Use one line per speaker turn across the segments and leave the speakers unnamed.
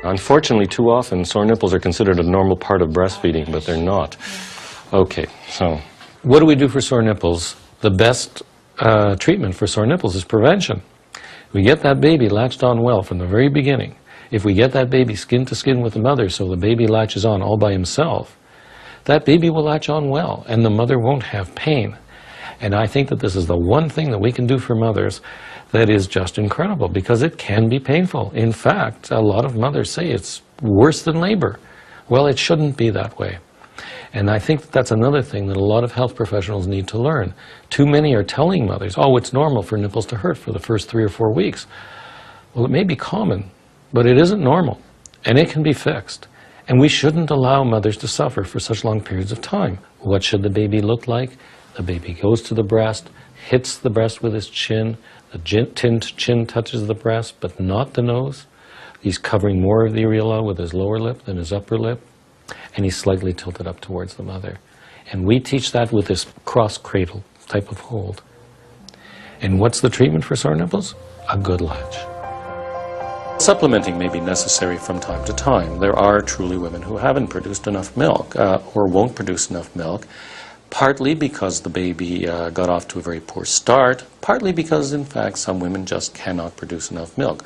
Unfortunately, too often, sore nipples are considered a normal part of breastfeeding, but they're not. Okay, so what do we do for sore nipples? The best treatment for sore nipples is prevention. We get that baby latched on well from the very beginning. If we get that baby skin to skin with the mother so the baby latches on all by himself, that baby will latch on well and the mother won't have pain. And I think that this is the one thing that we can do for mothers that is just incredible, because it can be painful. In fact, a lot of mothers say it's worse than labor. Well, it shouldn't be that way. And I think that that's another thing that a lot of health professionals need to learn. Too many are telling mothers, oh, it's normal for nipples to hurt for the first 3 or 4 weeks. Well, it may be common, but it isn't normal, and it can be fixed. And we shouldn't allow mothers to suffer for such long periods of time. What should the baby look like? The baby goes to the breast, hits the breast with his chin, the chin touches the breast, but not the nose. He's covering more of the areola with his lower lip than his upper lip, and he's slightly tilted up towards the mother. And we teach that with this cross-cradle type of hold. And what's the treatment for sore nipples? A good latch. Supplementing may be necessary from time to time. There are truly women who haven't produced enough milk or won't produce enough milk, partly because the baby got off to a very poor start, partly because, in fact, some women just cannot produce enough milk.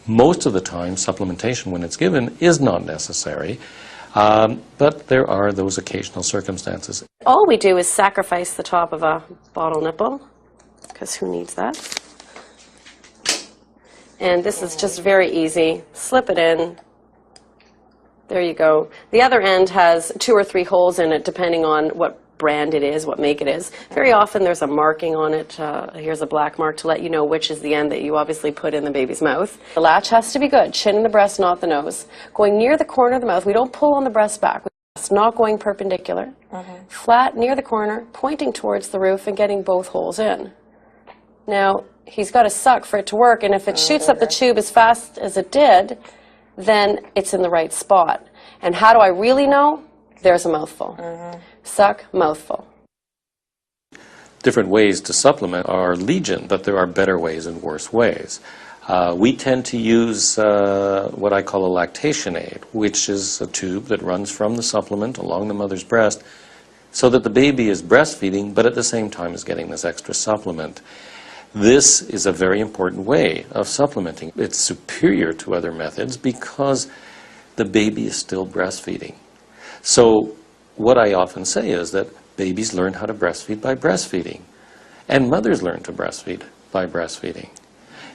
Most of the time, supplementation, when it's given, is not necessary, but there are those occasional circumstances.
All we do is sacrifice the top of a bottle nipple, because who needs that? And this is just very easy. Slip it in. There you go. The other end has 2 or 3 holes in it, depending on what brand it is, what make it is. Very often there's a marking on it. Here's a black mark to let you know which is the end that you obviously put in the baby's mouth. The latch has to be good. Chin in the breast, not the nose. Going near the corner of the mouth. We don't pull on the breast back. It's not going perpendicular. Flat near the corner, pointing towards the roof and getting both holes in. Now, he's got to suck for it to work, and if it shoots up the tube as fast as it did, then it's in the right spot. And how do I really know? There's a mouthful. Suck, mouthful.
Different ways to supplement are legion, but there are better ways and worse ways. We tend to use what I call a lactation aid, which is a tube that runs from the supplement along the mother's breast so that the baby is breastfeeding, but at the same time is getting this extra supplement. This is a very important way of supplementing. It's superior to other methods because the baby is still breastfeeding. So what I often say is that babies learn how to breastfeed by breastfeeding, and mothers learn to breastfeed by breastfeeding.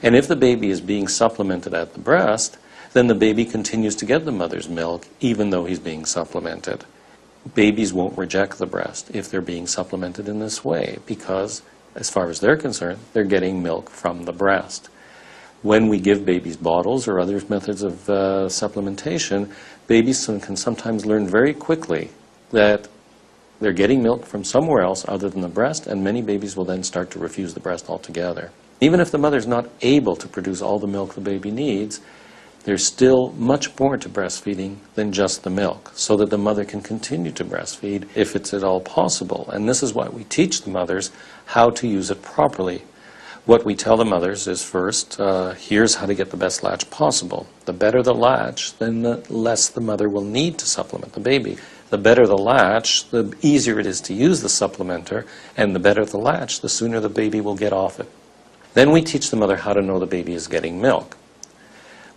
And if the baby is being supplemented at the breast, then the baby continues to get the mother's milk even though he's being supplemented. Babies won't reject the breast if they're being supplemented in this way because, as far as they're concerned, they're getting milk from the breast. When we give babies bottles or other methods of supplementation, babies can sometimes learn very quickly that they're getting milk from somewhere else other than the breast, and many babies will then start to refuse the breast altogether. Even if the mother's not able to produce all the milk the baby needs, there's still much more to breastfeeding than just the milk, so that the mother can continue to breastfeed if it's at all possible. And this is why we teach the mothers how to use it properly. What we tell the mothers is first, here's how to get the best latch possible. The better the latch, then the less the mother will need to supplement the baby. The better the latch, the easier it is to use the supplementer, and the better the latch, the sooner the baby will get off it. Then we teach the mother how to know the baby is getting milk.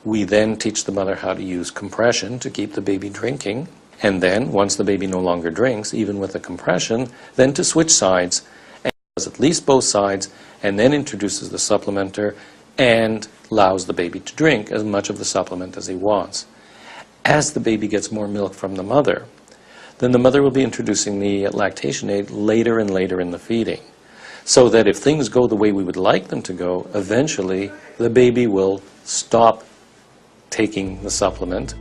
We then teach the mother how to use compression to keep the baby drinking, and then, once the baby no longer drinks, even with the compression, then to switch sides, and does at least both sides, and then introduces the supplementer and allows the baby to drink as much of the supplement as he wants. As the baby gets more milk from the mother, then the mother will be introducing the lactation aid later and later in the feeding, so that if things go the way we would like them to go, eventually the baby will stop taking the supplement.